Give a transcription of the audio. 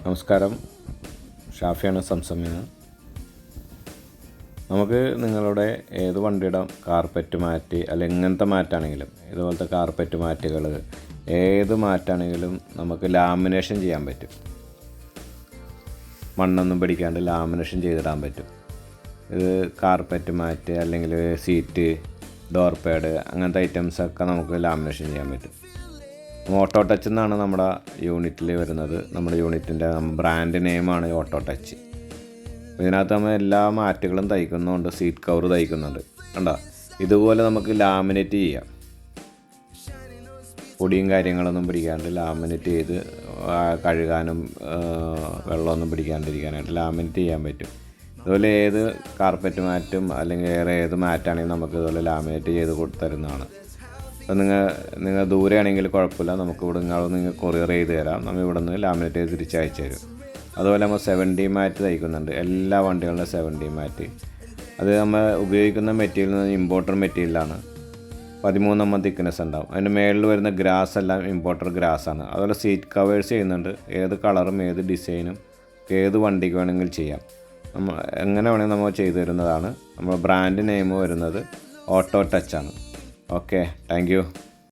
നമസ്കാരം, ഷാഫിയാണ് സംസാരിക്കുന്നത്. നമുക്ക് നിങ്ങളുടെ ഏത് വണ്ടിയുടെ കാർപ്പറ്റ് മാറ്റി അല്ലെങ്കിൽ ഇങ്ങനത്തെ മാറ്റാണെങ്കിലും ഇതുപോലത്തെ കാർപ്പറ്റ് മാറ്റുകൾ ഏത് മാറ്റാണെങ്കിലും നമുക്ക് ലാമിനേഷൻ ചെയ്യാൻ പറ്റും. മണ്ണൊന്നും പിടിക്കാണ്ട് ലാമിനേഷൻ ചെയ്തിടാൻ പറ്റും. ഇത് കാർപ്പറ്റ് മാറ്റ് അല്ലെങ്കിൽ സീറ്റ്, ഡോർ പാഡ് അങ്ങനത്തെ ഐറ്റംസൊക്കെ നമുക്ക് ലാമിനേഷൻ ചെയ്യാൻ പറ്റും. ഓട്ടോ ടച്ച് എന്നാണ് നമ്മുടെ യൂണിറ്റിൽ വരുന്നത്. നമ്മുടെ യൂണിറ്റിൻ്റെ ബ്രാൻഡ് നെയിമാണ് ഓട്ടോ ടച്ച്. ഇതിനകത്ത് നമ്മൾ എല്ലാ മാറ്റുകളും തയ്ക്കുന്നുണ്ട്. Seat cover തയ്ക്കുന്നുണ്ട്. കണ്ടോ, ഇതുപോലെ നമുക്ക് ലാമിനേറ്റ് ചെയ്യാം. പൊടിയും കാര്യങ്ങളൊന്നും പിടിക്കാണ്ട് ലാമിനേറ്റ് ചെയ്ത് കഴുകാനും വെള്ളമൊന്നും പിടിക്കാണ്ടിരിക്കാനായിട്ട് ലാമിനേറ്റ് ചെയ്യാൻ പറ്റും. അതുപോലെ ഏത് കാർപ്പറ്റ് മാറ്റും അല്ലെങ്കിൽ വേറെ ഏത് മാറ്റാണെങ്കിലും നമുക്ക് ഇതുപോലെ ലാമിനേറ്റ് ചെയ്ത് തരുന്നതാണ്. അപ്പോൾ നിങ്ങൾ ദൂരെയാണെങ്കിൽ കുഴപ്പമില്ല, നമുക്ക് ഇവിടെ നിങ്ങൾ കൊറിയർ ചെയ്ത് തരാം. നമ്മൾ ഇവിടെ നിന്ന് ലാമിനേറ്റ് ചെയ്ത് തിരിച്ചയച്ചു തരും. അതുപോലെ നമ്മൾ 7D മാറ്റ് തയ്ക്കുന്നുണ്ട്. എല്ലാ വണ്ടികളിലും 7D മാറ്റ്. അത് നമ്മൾ ഉപയോഗിക്കുന്ന മെറ്റീരിയൽ ഇമ്പോർട്ടർ മെറ്റീരിയലാണ്. 13mm തിക്നെസ് ഉണ്ടാവും. അതിൻ്റെ മേളിൽ വരുന്ന ഗ്രാസ് എല്ലാം ഇമ്പോർട്ടർ ഗ്രാസാണ്. അതുപോലെ സീറ്റ് കവേഴ്സ് ചെയ്യുന്നുണ്ട്. ഏത് കളറും ഏത് ഡിസൈനും ഏത് വണ്ടിക്ക് വേണമെങ്കിലും ചെയ്യാം. എങ്ങനെ വേണമെങ്കിൽ നമ്മൾ ചെയ്തു തരുന്നതാണ്. നമ്മുടെ ബ്രാൻഡ് നെയിം വരുന്നത് ഓട്ടോ ടച്ചാണ്. Okay, thank U.